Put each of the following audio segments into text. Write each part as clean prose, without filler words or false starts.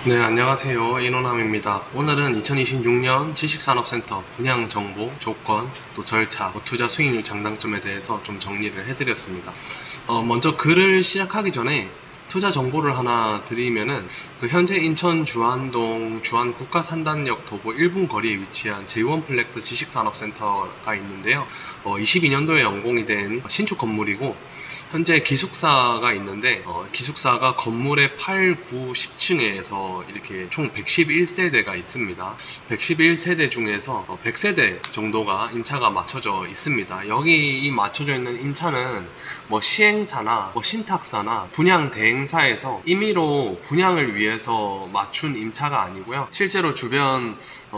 네, 안녕하세요. 인호남입니다. 오늘은 2026년 지식산업센터 분양 정보, 조건, 또 절차, 투자 수익률 장단점에 대해서 좀 정리를 해드렸습니다. 먼저 글을 시작하기 전에 투자 정보를 하나 드리면은 현재 인천 주안동 주안 국가산단역 도보 1분 거리에 위치한 제1플렉스 지식산업센터가 있는데요. 22년도에 완공이 된 신축 건물이고 현재 기숙사가 있는데 기숙사가 건물의 8, 9, 10층에서 이렇게 총 111세대가 있습니다. 111세대 중에서 100세대 정도가 임차가 맞춰져 있습니다. 여기 이 맞춰져 있는 임차는 뭐 시행사나 뭐 신탁사나 분양 대행사에서 임의로 분양을 위해서 맞춘 임차가 아니고요. 실제로 주변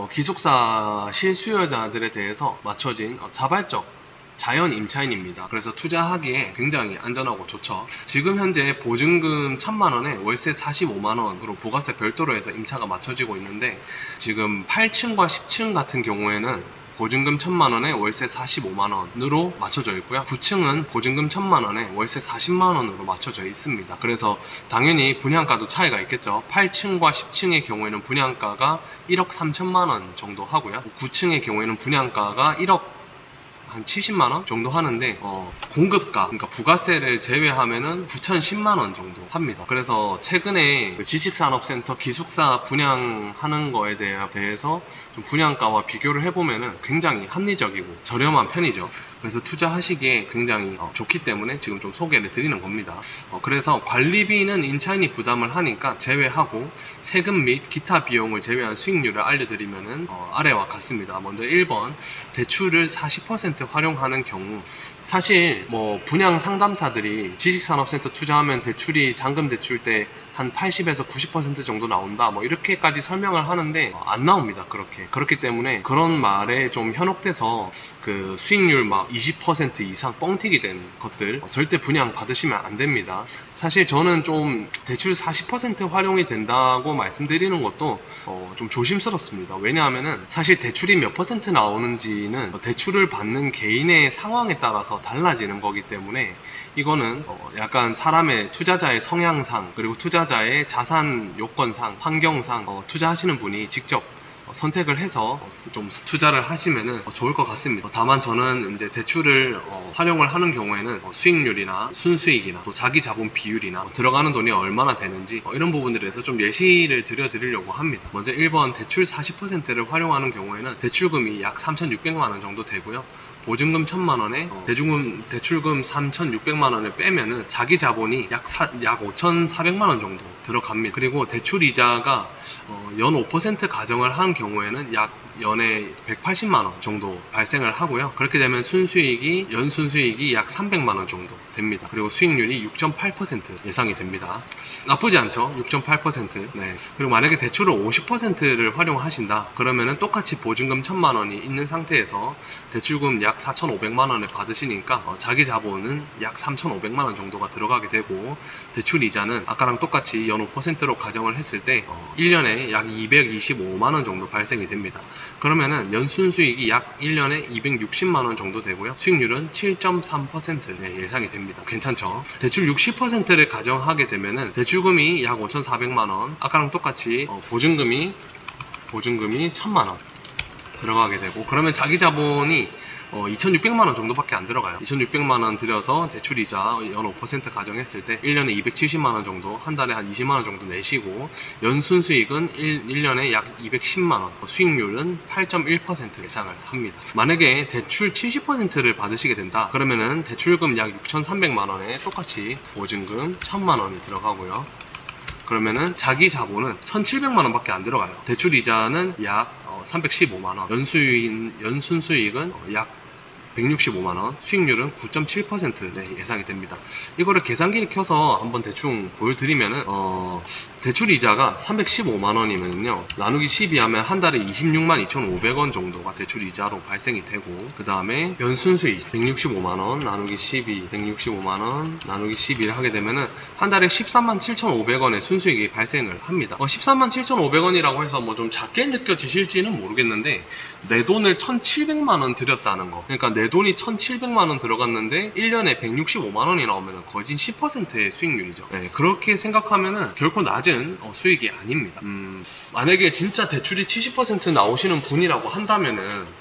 기숙사 실수요자들에 대해서 맞춰진 자발적 자연 임차인입니다. 그래서 투자하기에 굉장히 안전하고 좋죠. 지금 현재 보증금 1000만원에 월세 45만원으로 부가세 별도로 해서 임차가 맞춰지고 있는데, 지금 8층과 10층 같은 경우에는 보증금 1000만원에 월세 45만원으로 맞춰져 있고요. 9층은 보증금 1000만원에 월세 40만원으로 맞춰져 있습니다. 그래서 당연히 분양가도 차이가 있겠죠. 8층과 10층의 경우에는 분양가가 1억 3천만원 정도 하고요. 9층의 경우에는 분양가가 1억 한 70만원 정도 하는데 공급가, 그러니까 부가세를 제외하면은 9,010만원 정도 합니다. 그래서 최근에 지식산업센터 기숙사 분양하는 거에 대해서 좀 분양가와 비교를 해보면은 굉장히 합리적이고 저렴한 편이죠. 그래서 투자하시기에 굉장히 좋기 때문에 지금 좀 소개를 드리는 겁니다. 그래서 관리비는 임차인이 부담을 하니까 제외하고 세금 및 기타 비용을 제외한 수익률을 알려드리면은 아래와 같습니다. 먼저 1번, 대출을 40% 활용하는 경우, 사실 뭐 분양 상담사들이 지식산업센터 투자하면 대출이 잔금 대출 때 한 80에서 90% 정도 나온다 뭐 이렇게까지 설명을 하는데 안 나옵니다. 그렇기 때문에 그런 말에 좀 현혹돼서 그 수익률 막 20% 이상 뻥튀기 된 것들 절대 분양 받으시면 안 됩니다. 사실 저는 좀 대출 40% 활용이 된다고 말씀드리는 것도 좀 조심스럽습니다. 왜냐하면은 사실 대출이 몇 퍼센트 나오는지는 대출을 받는 개인의 상황에 따라서 달라지는 거기 때문에 이거는 약간 사람의 투자자의 성향상, 그리고 투자자의 자산 요건상, 환경상 투자하시는 분이 직접 선택을 해서 좀 투자를 하시면은 좋을 것 같습니다. 다만 저는 이제 대출을 활용을 하는 경우에는 수익률이나 순수익이나 또 자기 자본 비율이나 들어가는 돈이 얼마나 되는지 이런 부분들에 대해서 좀 예시를 드리려고 합니다. 먼저 1번, 대출 40%를 활용하는 경우에는 대출금이 약 3,600만원 정도 되고요. 보증금 1000만원에 대출금 3600만원을 빼면은 자기 자본이 약 5400만원 정도 들어갑니다. 그리고 대출 이자가 연 5% 가정을 한 경우에는 약 연에 180만원 정도 발생을 하고요. 그렇게 되면 연 순수익이 약 300만원 정도 됩니다. 그리고 수익률이 6.8% 예상이 됩니다. 나쁘지 않죠? 6.8%. 네. 그리고 만약에 대출을 50%를 활용하신다 그러면은 똑같이 보증금 1000만원이 있는 상태에서 대출금 약 4,500만원을 받으시니까 자기 자본은 약 3,500만원 정도가 들어가게 되고, 대출 이자는 아까랑 똑같이 연 5%로 가정을 했을 때 1년에 약 225만원 정도 발생이 됩니다. 그러면은 연순수익이 약 1년에 260만원 정도 되고요. 수익률은 7.3% 예상이 됩니다. 괜찮죠? 대출 60%를 가정하게 되면은 대출금이 약 5,400만원, 아까랑 똑같이 보증금이 1,000만원 들어가게 되고, 그러면 자기 자본이 2,600만원 정도밖에 안 들어가요. 2,600만원 들여서 대출이자 연 5% 가정했을 때 1년에 270만원 정도, 한 달에 한 20만원 정도 내시고, 연순수익은 1년에 약 210만원, 수익률은 8.1% 예상을 합니다. 만약에 대출 70%를 받으시게 된다 그러면은 대출금 약 6,300만원에 똑같이 보증금 1,000만원이 들어가고요. 그러면은 자기 자본은 1,700만원 밖에 안 들어가요. 대출 이자는 약 315만원, 연순수익은 약 165만원, 수익률은 9.7% 예상이 됩니다. 이거를 계산기를 켜서 한번 대충 보여드리면은 대출 이자가 315만원이면요 나누기 12 하면 한 달에 26만 2,500원 정도가 대출 이자로 발생이 되고, 그 다음에 연순수익 165만원 나누기 12, 165만원 나누기 12를 하게 되면은 한 달에 13만 7,500원의 순수익이 발생을 합니다. 13만 7,500원이라고 해서 뭐 좀 작게 느껴지실지는 모르겠는데, 내 돈을 1,700만원 들였다는 거, 그러니까 내 돈이 1,700만원 들어갔는데 1년에 165만원이 나오면 거진 10%의 수익률이죠. 네, 그렇게 생각하면 결코 낮은 수익이 아닙니다. 만약에 진짜 대출이 70% 나오시는 분이라고 한다면은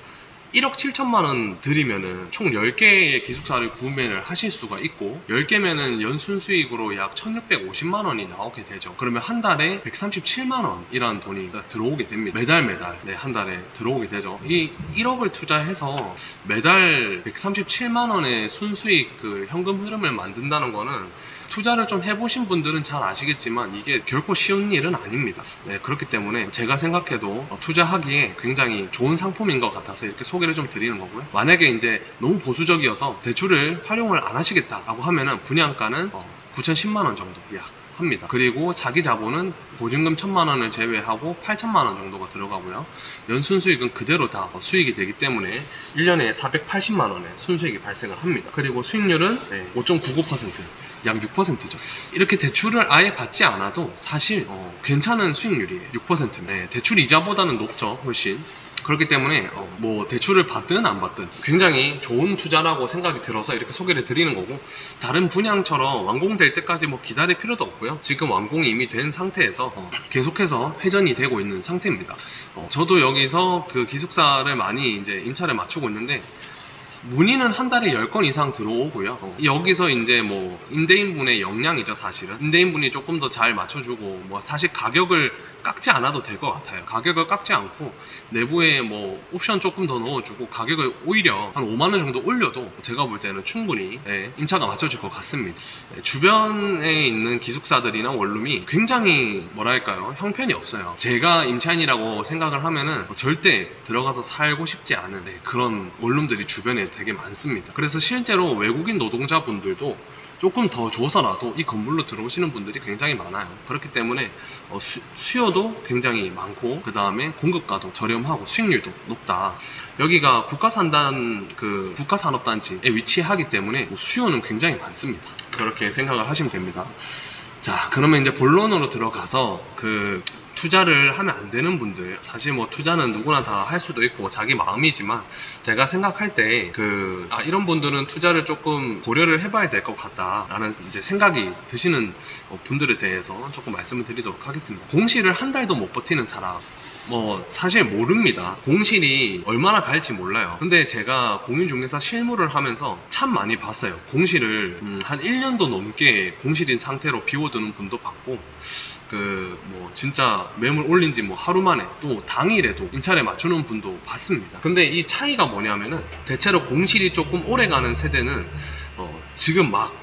1억 7천만원 들이면은 총 10개의 기숙사를 구매를 하실 수가 있고, 10개면은 연순 수익으로 약 1650만원이 나오게 되죠. 그러면 한 달에 137만원이라는 돈이 들어오게 됩니다. 매달 네, 한 달에 들어오게 되죠. 이 1억을 투자해서 매달 137만원의 순수익 그 현금 흐름을 만든다는 거는 투자를 좀 해보신 분들은 잘 아시겠지만 이게 결코 쉬운 일은 아닙니다. 네, 그렇기 때문에 제가 생각해도 투자하기에 굉장히 좋은 상품인 것 같아서 이렇게 소개를 좀 드리는 거고요. 만약에 이제 너무 보수적이어서 대출을 활용을 안 하시겠다라고 하면은 분양가는 9,010만원 정도 약 합니다. 그리고 자기 자본은 보증금 1,000만원을 제외하고 8,000만원 정도가 들어가고요. 연순 수익은 그대로 다 수익이 되기 때문에 1년에 480만원의 순수익이 발생을 합니다. 그리고 수익률은 5.99%, 약 6%죠. 이렇게 대출을 아예 받지 않아도 사실 괜찮은 수익률이에요. 6%면 대출 이자보다는 높죠, 훨씬. 그렇기 때문에 뭐 대출을 받든 안 받든 굉장히 좋은 투자라고 생각이 들어서 이렇게 소개를 드리는 거고, 다른 분양처럼 완공될 때까지 뭐 기다릴 필요도 없고요. 지금 완공이 이미 된 상태에서 계속해서 회전이 되고 있는 상태입니다. 저도 여기서 그 기숙사를 많이 이제 임차를 맞추고 있는데 문의는 한 달에 10건 이상 들어오고요. 여기서 이제 뭐 임대인분의 역량이죠. 사실은 임대인분이 조금 더 잘 맞춰주고, 뭐 사실 가격을 깎지 않아도 될 것 같아요. 가격을 깎지 않고 내부에 뭐 옵션 조금 더 넣어주고 가격을 오히려 한 5만원 정도 올려도 제가 볼 때는 충분히 임차가 맞춰질 것 같습니다. 주변에 있는 기숙사들이나 원룸이 굉장히 뭐랄까요, 형편이 없어요. 제가 임차인이라고 생각을 하면은 절대 들어가서 살고 싶지 않은 그런 원룸들이 주변에 되게 많습니다. 그래서 실제로 외국인 노동자분들도 조금 더 줘서라도 이 건물로 들어오시는 분들이 굉장히 많아요. 그렇기 때문에 수요도 굉장히 많고, 그 다음에 공급가도 저렴하고 수익률도 높다. 여기가 국가산업단지에 위치하기 때문에 수요는 굉장히 많습니다. 그렇게 생각을 하시면 됩니다. 자, 그러면 이제 본론으로 들어가서 투자를 하면 안 되는 분들, 사실 뭐 투자는 누구나 다 할 수도 있고 자기 마음이지만, 제가 생각할 때 이런 분들은 투자를 조금 고려를 해봐야 될 것 같다라는 이제 생각이 드시는 분들에 대해서 조금 말씀을 드리도록 하겠습니다. 공실을 한 달도 못 버티는 사람, 뭐 사실 모릅니다. 공실이 얼마나 갈지 몰라요. 근데 제가 공인중개사 실무를 하면서 참 많이 봤어요. 공실을 한 1년도 넘게 공실인 상태로 비워두는 분도 봤고, 뭐 진짜 매물 올린 지 뭐 하루 만에 또 당일에도 임차를 맞추는 분도 봤습니다. 근데 이 차이가 뭐냐면은, 대체로 공실이 조금 오래 가는 세대는 지금 막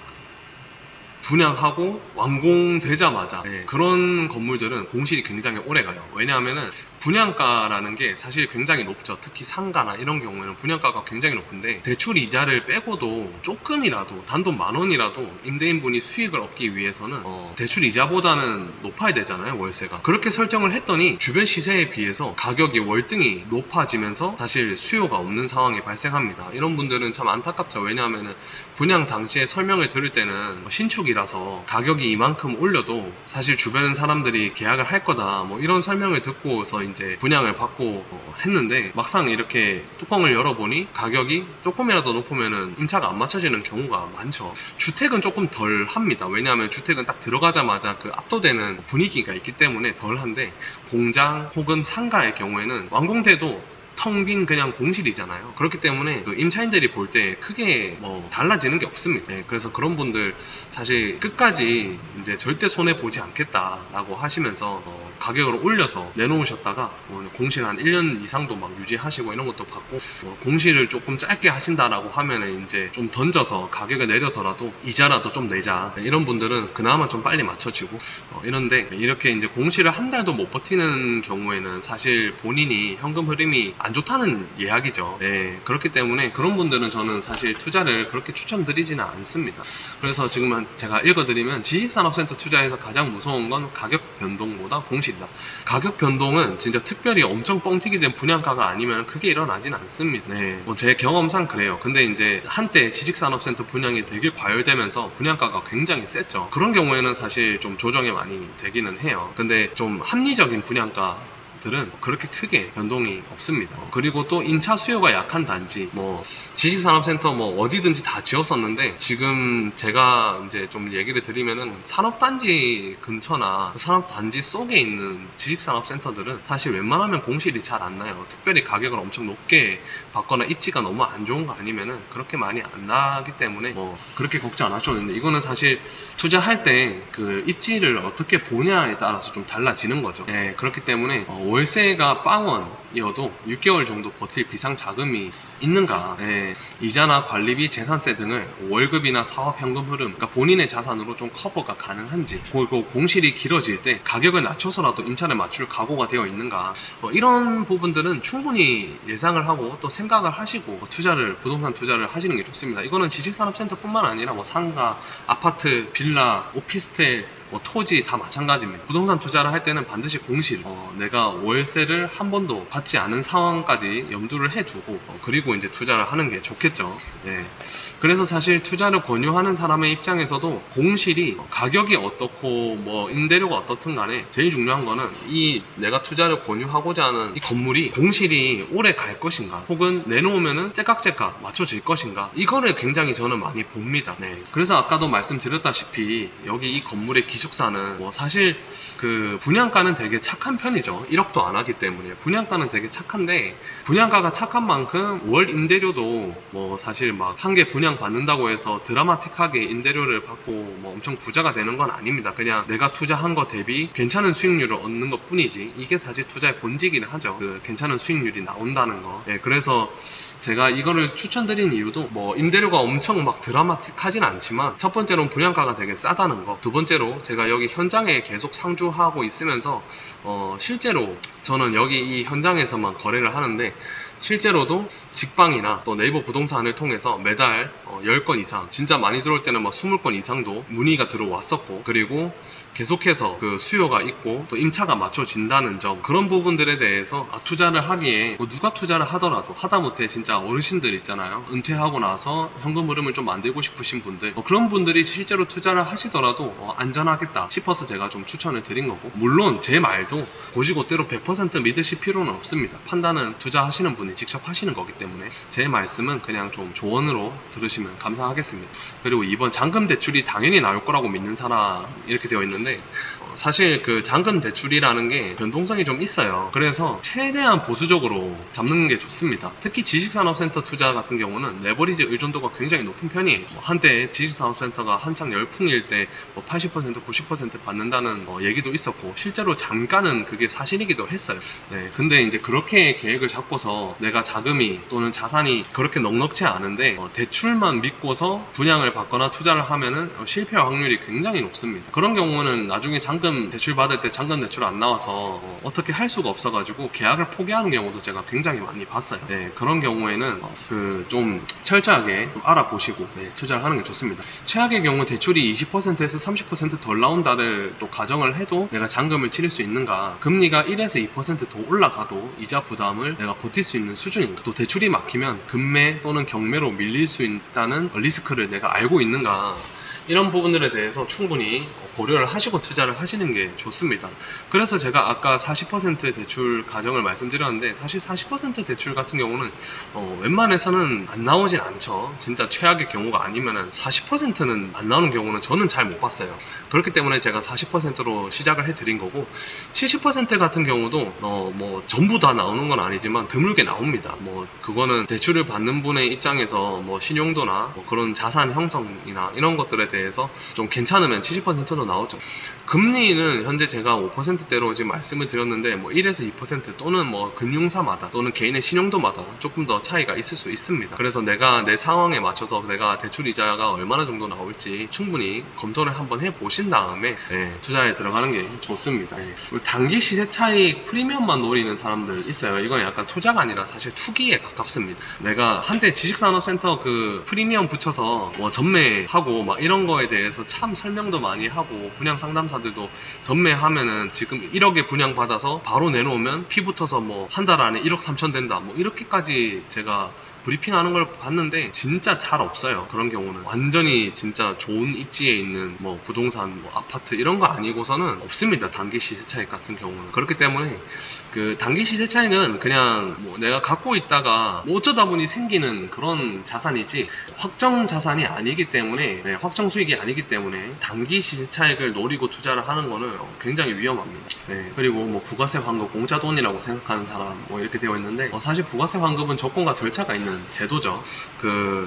분양하고 완공되자마자 그런 건물들은 공실이 굉장히 오래 가요. 왜냐하면은 분양가라는 게 사실 굉장히 높죠. 특히 상가나 이런 경우에는 분양가가 굉장히 높은데, 대출 이자를 빼고도 조금이라도 단돈 10,000원이라도 임대인분이 수익을 얻기 위해서는 대출 이자보다는 높아야 되잖아요, 월세가. 그렇게 설정을 했더니 주변 시세에 비해서 가격이 월등히 높아지면서 사실 수요가 없는 상황이 발생합니다. 이런 분들은 참 안타깝죠. 왜냐하면은 분양 당시에 설명을 들을 때는 신축이라서 가격이 이만큼 올려도 사실 주변 사람들이 계약을 할 거다, 뭐 이런 설명을 듣고서 이제 분양을 받고 했는데, 막상 이렇게 뚜껑을 열어보니 가격이 조금이라도 높으면은 임차가 안 맞춰지는 경우가 많죠. 주택은 조금 덜 합니다. 왜냐하면 주택은 딱 들어가자마자 압도되는 분위기가 있기 때문에 덜 한데, 공장 혹은 상가의 경우에는 완공돼도 텅 빈 그냥 공실이잖아요. 그렇기 때문에 임차인들이 볼 때 크게 뭐 달라지는 게 없습니다. 그래서 그런 분들 사실 끝까지 이제 절대 손해 보지 않겠다라고 하시면서 가격을 올려서 내놓으셨다가 공실 한 1년 이상도 막 유지하시고 이런 것도 받고, 공실을 조금 짧게 하신다라고 하면은 이제 좀 던져서 가격을 내려서라도 이자라도 좀 내자, 이런 분들은 그나마 좀 빨리 맞춰지고 이런데, 이렇게 이제 공실을 한 달도 못 버티는 경우에는 사실 본인이 현금 흐름이 안 좋다는 이야기죠. 그렇기 때문에 그런 분들은 저는 사실 투자를 그렇게 추천드리지는 않습니다. 그래서 지금 제가 읽어드리면, 지식산업센터 투자에서 가장 무서운 건 가격 변동보다 공실이다. 가격 변동은 진짜 특별히 엄청 뻥튀기 된 분양가가 아니면 크게 일어나진 않습니다. 뭐 제 경험상 그래요. 근데 이제 한때 지식산업센터 분양이 되게 과열되면서 분양가가 굉장히 셌죠. 그런 경우에는 사실 좀 조정이 많이 되기는 해요. 근데 좀 합리적인 분양가 단지들은 그렇게 크게 변동이 없습니다. 그리고 또 임차 수요가 약한 단지, 뭐 지식산업센터 뭐 어디든지 다 지었었는데, 지금 제가 이제 좀 얘기를 드리면은 산업단지 근처나 산업단지 속에 있는 지식산업센터들은 사실 웬만하면 공실이 잘 안 나요. 특별히 가격을 엄청 높게 받거나 입지가 너무 안 좋은 거 아니면은 그렇게 많이 안 나기 때문에 뭐 그렇게 걱정 안 하셔도 되는데, 이거는 사실 투자할 때 그 입지를 어떻게 보냐에 따라서 좀 달라지는 거죠. 예, 그렇기 때문에 월세가 빵원이어도 6개월 정도 버틸 비상자금이 있는가, 예, 이자나 관리비, 재산세 등을 월급이나 사업 현금 흐름, 그러니까 본인의 자산으로 좀 커버가 가능한지, 그리고 공실이 길어질 때 가격을 낮춰서라도 임차를 맞출 각오가 되어 있는가, 이런 부분들은 충분히 예상을 하고 또 생각을 하시고 부동산 투자를 하시는 게 좋습니다. 이거는 지식산업센터뿐만 아니라 뭐 상가, 아파트, 빌라, 오피스텔, 토지 다 마찬가지입니다. 부동산 투자를 할 때는 반드시 공실, 내가 월세를 한 번도 받지 않은 상황까지 염두를 해두고 그리고 이제 투자를 하는 게 좋겠죠. 네. 그래서 사실 투자를 권유하는 사람의 입장에서도 공실이 가격이 어떻고 뭐 임대료가 어떻든 간에 제일 중요한 거는 이 내가 투자를 권유하고자 하는 이 건물이 공실이 오래 갈 것인가, 혹은 내놓으면은 째깍째깍 맞춰질 것인가, 이거를 굉장히 저는 많이 봅니다. 네. 그래서 아까도 말씀드렸다시피 여기 이 건물의 기숙사는 뭐 사실 그 분양가는 되게 착한 편이죠. 1억도 안 하기 때문에 분양가는 되게 착한데, 분양가가 착한 만큼 월 임대료도 뭐 사실 막 한 개 분양 받는다고 해서 드라마틱하게 임대료를 받고 뭐 엄청 부자가 되는 건 아닙니다. 그냥 내가 투자한 거 대비 괜찮은 수익률을 얻는 것 뿐이지, 이게 사실 투자의 본질이긴 하죠. 그 괜찮은 수익률이 나온다는 거. 예, 그래서 제가 이거를 추천드린 이유도 뭐 임대료가 엄청 막 드라마틱하진 않지만, 첫 번째로는 분양가가 되게 싸다는 거, 두 번째로 제가 여기 현장에 계속 상주하고 있으면서 실제로 저는 여기 이 현장에서만 거래를 하는데, 실제로도 직방이나 또 네이버 부동산을 통해서 매달 10건 이상, 진짜 많이 들어올 때는 막 20건 이상도 문의가 들어왔었고, 그리고 계속해서 그 수요가 있고 또 임차가 맞춰진다는 점, 그런 부분들에 대해서 투자를 하기에 뭐 누가 투자를 하더라도 하다못해 진짜 어르신들 있잖아요. 은퇴하고 나서 현금 흐름을 좀 만들고 싶으신 분들, 그런 분들이 실제로 투자를 하시더라도 안전하겠다 싶어서 제가 좀 추천을 드린 거고, 물론 제 말도 고지고대로 100% 믿으실 필요는 없습니다. 판단은 투자하시는 분이 직접 하시는 거기 때문에 제 말씀은 그냥 좀 조언으로 들으시면 감사하겠습니다. 그리고 이번 잔금 대출이 당연히 나올 거라고 믿는 사람, 이렇게 되어 있는데, 사실 그 잔금 대출이라는 게 변동성이 좀 있어요. 그래서 최대한 보수적으로 잡는 게 좋습니다. 특히 지식산업센터 투자 같은 경우는 레버리지 의존도가 굉장히 높은 편이에요. 한때 지식산업센터가 한창 열풍일 때 80%, 90% 받는다는 얘기도 있었고, 실제로 잠깐은 그게 사실이기도 했어요. 네, 근데 이제 그렇게 계획을 잡고서 내가 자금이 또는 자산이 그렇게 넉넉치 않은데 대출만 믿고서 분양을 받거나 투자를 하면은 실패 확률이 굉장히 높습니다. 그런 경우는 나중에 잔금 대출 받을 때 잔금 대출 안 나와서 어떻게 할 수가 없어가지고 계약을 포기하는 경우도 제가 굉장히 많이 봤어요. 네, 그런 경우에는 좀 철저하게 좀 알아보시고 투자를 하는 게 좋습니다. 최악의 경우 대출이 20%에서 30% 덜 나온다를 또 가정을 해도 내가 잔금을 치를 수 있는가, 금리가 1에서 2% 더 올라가도 이자 부담을 내가 버틸 수 있는 수준인가, 또 대출이 막히면 금매 또는 경매로 밀릴 수 있다는 리스크를 내가 알고 있는가, 이런 부분들에 대해서 충분히 고려를 하시고 투자를 하시는 게 좋습니다. 그래서 제가 아까 40% 대출 가정을 말씀드렸는데, 사실 40% 대출 같은 경우는 웬만해서는 안 나오진 않죠. 진짜 최악의 경우가 아니면은 40%는 안 나오는 경우는 저는 잘 못 봤어요. 그렇기 때문에 제가 40%로 시작을 해드린 거고, 70% 같은 경우도 뭐 전부 다 나오는 건 아니지만 드물게 나옵니다. 뭐 그거는 대출을 받는 분의 입장에서 뭐 신용도나 뭐 그런 자산 형성이나 이런 것들에 대해서 좀 괜찮으면 70%도 나오죠. 금리는 현재 제가 5%대로 지금 말씀을 드렸는데, 뭐 1에서 2% 또는 뭐 금융사마다 또는 개인의 신용도마다 조금 더 차이가 있을 수 있습니다. 그래서 내가 내 상황에 맞춰서 내가 대출 이자가 얼마나 정도 나올지 충분히 검토를 한번 해보신 다음에 투자에 들어가는 게 좋습니다. 단기 시세 차익 프리미엄만 노리는 사람들 있어요. 이건 약간 투자가 아니라 사실 투기에 가깝습니다. 내가 한때 지식산업센터 그 프리미엄 붙여서 뭐 전매하고 막 이런 거에 대해서 참 설명도 많이 하고, 분양 상담사들도 전매하면은 지금 1억에 분양 받아서 바로 내놓으면 피 붙어서 뭐 한 달 안에 1억 3천 된다, 뭐 이렇게까지 제가 브리핑하는 걸 봤는데 진짜 잘 없어요. 그런 경우는 완전히 진짜 좋은 입지에 있는 뭐 부동산, 뭐 아파트 이런 거 아니고서는 없습니다. 단기 시세 차익 같은 경우는. 그렇기 때문에 그 단기 시세 차익은 그냥 뭐 내가 갖고 있다가 뭐 어쩌다 보니 생기는 그런 자산이지 확정 자산이 아니기 때문에, 네, 확정 수익이 아니기 때문에 단기 시세 차익을 노리고 투자를 하는 거는 굉장히 위험합니다. 네, 그리고 뭐 부가세 환급 공짜 돈이라고 생각하는 사람 뭐 이렇게 되어 있는데, 사실 부가세 환급은 조건과 절차가 있는 제도죠.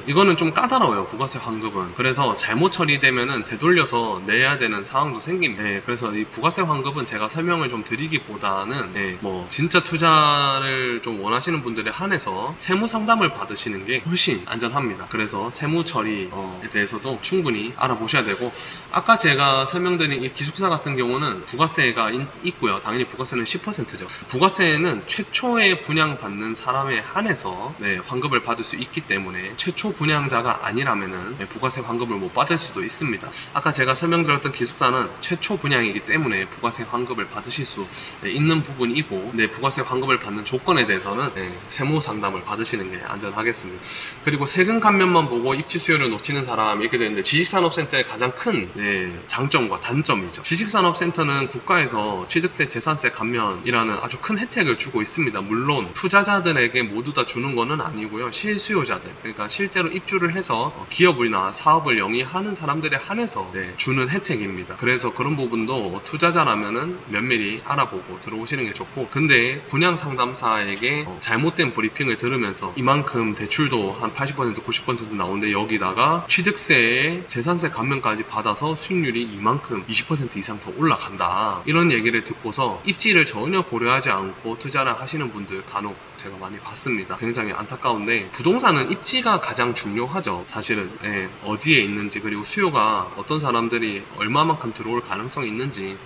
이거는 좀 까다로워요. 부가세 환급은. 그래서 잘못 처리되면은 되돌려서 내야 되는 상황도 생깁니다. 네, 그래서 이 부가세 환급은 제가 설명을 좀 드리기보다는, 네, 뭐 진짜 투자를 좀 원하시는 분들에 한해서 세무 상담을 받으시는 게 훨씬 안전합니다. 그래서 세무 처리에 대해서도 충분히 알아보셔야 되고, 아까 제가 설명드린 이 기숙사 같은 경우는 부가세가 있고요. 당연히 부가세는 10%죠. 부가세는 최초에 분양받는 사람에 한해서, 네, 환급을 받을 수 있기 때문에 최초 분양자가 아니라면은, 네, 부가세 환급을 못 받을 수도 있습니다. 아까 제가 설명드렸던 기숙사는 최초 분양이기 때문에 부가세 환급을 받으실 수, 네, 있는 부분이고, 네, 부가세 환급을 받는 조건에 대해서는, 네, 세무 상담을 받으시는 게 안전하겠습니다. 그리고 세금 감면만 보고 입지 수요를 놓치는 사람 이렇게 되는데, 지식산업센터의 가장 큰, 네, 장점과 단점이죠. 지식산업센터는 국가에서 취득세, 재산세 감면이라는 아주 큰 혜택을 주고 있습니다. 물론 투자자들에게 모두 다 주는 거는 아니고요. 실수요자들, 그러니까 실제로 입주를 해서 기업이나 사업을 영위하는 사람들에 한해서, 네, 주는 혜택입니다. 그래서 그런 부분도 투자자라면은 면밀히 알아보고 들어오시는 게 좋고, 근데 분양 상담사에게 잘못된 브리핑을 들으면서 이만큼 대출도 한 80% 90% 나오는데 여기다가 취득세에 재산세 감면까지 받아서 수익률이 이만큼 20% 이상 더 올라간다, 이런 얘기를 듣고서 입지를 전혀 고려하지 않고 투자를 하시는 분들 간혹 제가 많이 봤습니다. 굉장히 안타까운데, 부동산은 입지가 가장 중요하죠. 사실은, 예, 어디에 있는지, 그리고 수요가 어떤 사람들이 얼마만큼 들어올 가능성이 있는지,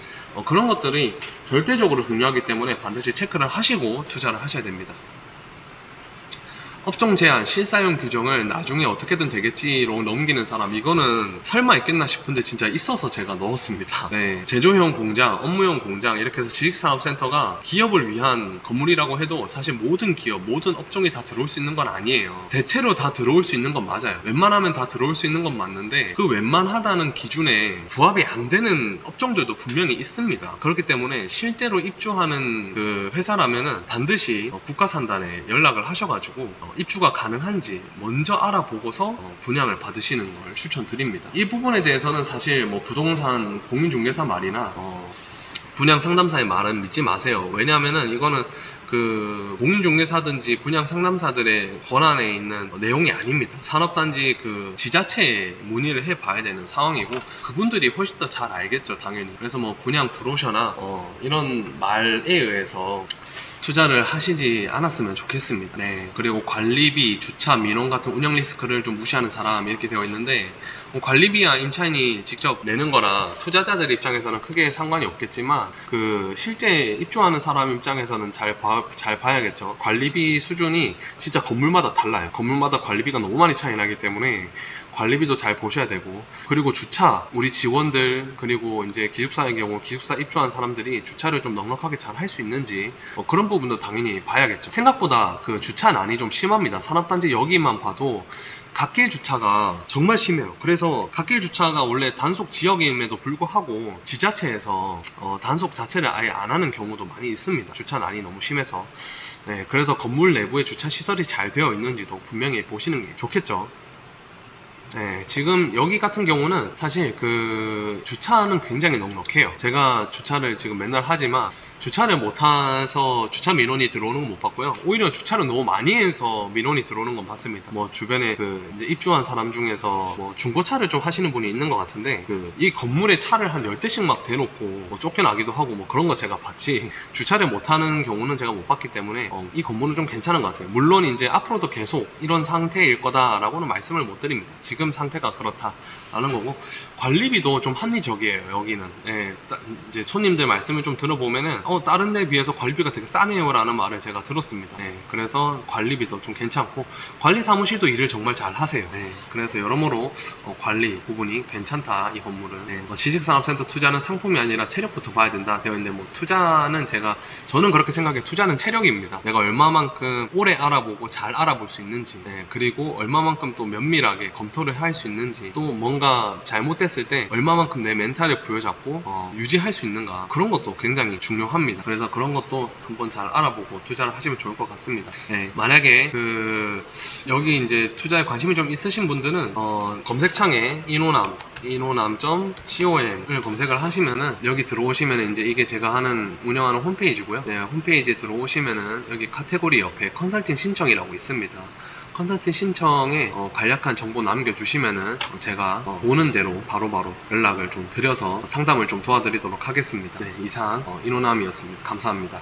그런 것들이 절대적으로 중요하기 때문에 반드시 체크를 하시고 투자를 하셔야 됩니다. 업종 제한, 실사용 규정을 나중에 어떻게든 되겠지로 넘기는 사람, 이거는 설마 있겠나 싶은데 진짜 있어서 제가 넣었습니다. 네, 제조용 공장, 업무용 공장 이렇게 해서 지식산업센터가 기업을 위한 건물이라고 해도 사실 모든 기업, 모든 업종이 다 들어올 수 있는 건 아니에요. 대체로 다 들어올 수 있는 건 맞아요. 웬만하면 다 들어올 수 있는 건 맞는데, 그 웬만하다는 기준에 부합이 안 되는 업종들도 분명히 있습니다. 그렇기 때문에 실제로 입주하는 그 회사라면은 반드시 국가산단에 연락을 하셔가지고 입주가 가능한지 먼저 알아보고서 분양을 받으시는 걸 추천드립니다. 이 부분에 대해서는 사실 뭐 부동산 공인중개사 말이나 분양 상담사의 말은 믿지 마세요. 왜냐하면은 이거는 그 공인중개사든지 분양 상담사들의 권한에 있는 내용이 아닙니다. 산업단지 그 지자체에 문의를 해봐야 되는 상황이고, 그분들이 훨씬 더 잘 알겠죠, 당연히. 그래서 뭐 분양 브로셔나 이런 말에 의해서 투자를 하시지 않았으면 좋겠습니다. 네, 그리고 관리비, 주차, 민원 같은 운영 리스크를 좀 무시하는 사람 이렇게 되어 있는데, 관리비야 임차인이 직접 내는 거라 투자자들 입장에서는 크게 상관이 없겠지만, 그 실제 입주하는 사람 입장에서는 잘 봐야겠죠. 관리비 수준이 진짜 건물마다 달라요. 건물마다 관리비가 너무 많이 차이 나기 때문에 관리비도 잘 보셔야 되고, 그리고 주차, 우리 직원들, 그리고 이제 기숙사의 경우 기숙사 입주한 사람들이 주차를 좀 넉넉하게 잘 할 수 있는지, 그런 부분도 당연히 봐야겠죠. 생각보다 그 주차난이 좀 심합니다. 산업단지 여기만 봐도 갓길 주차가 정말 심해요. 그래서 갓길 주차가 원래 단속 지역임에도 불구하고 지자체에서 단속 자체를 아예 안 하는 경우도 많이 있습니다. 주차난이 너무 심해서. 네, 그래서 건물 내부에 주차 시설이 잘 되어 있는지도 분명히 보시는 게 좋겠죠. 네, 지금 여기 같은 경우는 사실 그 주차는 굉장히 넉넉해요. 제가 주차를 지금 맨날 하지만 주차를 못해서 주차 민원이 들어오는 건 못 봤고요. 오히려 주차를 너무 많이 해서 민원이 들어오는 건 봤습니다. 뭐 주변에 그 이제 입주한 사람 중에서 뭐 중고차를 좀 하시는 분이 있는 것 같은데, 그 이 건물에 차를 한 10대씩 막 대놓고 뭐 쫓겨나기도 하고 뭐 그런 거 제가 봤지, 주차를 못하는 경우는 제가 못 봤기 때문에 이 건물은 좀 괜찮은 것 같아요. 물론 이제 앞으로도 계속 이런 상태일 거다라고는 말씀을 못 드립니다. 지금 지금 상태가 그렇다라는 거고, 관리비도 좀 합리적이에요. 여기는 이제 손님들 말씀을 좀 들어보면은 다른 데 비해서 관리비가 되게 싸네요 라는 말을 제가 들었습니다. 그래서 관리비도 좀 괜찮고, 관리 사무실도 일을 정말 잘 하세요. 그래서 여러모로 관리 부분이 괜찮다, 이 건물은. 지식산업센터 투자는 상품이 아니라 체력부터 봐야 된다 되어 있는데, 뭐 투자는 저는 그렇게 생각해요. 투자는 체력입니다. 내가 얼마만큼 오래 알아보고 잘 알아볼 수 있는지, 그리고 얼마만큼 또 면밀하게 검토를 할 수 있는지, 또 뭔가 잘못됐을 때 얼마만큼 내 멘탈을 부여잡고 유지할 수 있는가, 그런 것도 굉장히 중요합니다. 그래서 그런 것도 한번 잘 알아보고 투자를 하시면 좋을 것 같습니다. 만약에 여기 이제 투자에 관심이 좀 있으신 분들은 검색창에 인호남.com을 검색을 하시면은, 여기 들어오시면은 이제 이게 제가 운영하는 홈페이지고요. 홈페이지에 들어오시면은 여기 카테고리 옆에 컨설팅 신청이라고 있습니다. 컨설팅 신청에 간략한 정보 남겨주시면은 제가 보는 대로 바로바로 연락을 좀 드려서 상담을 좀 도와드리도록 하겠습니다. 이상 인호남이었습니다. 감사합니다.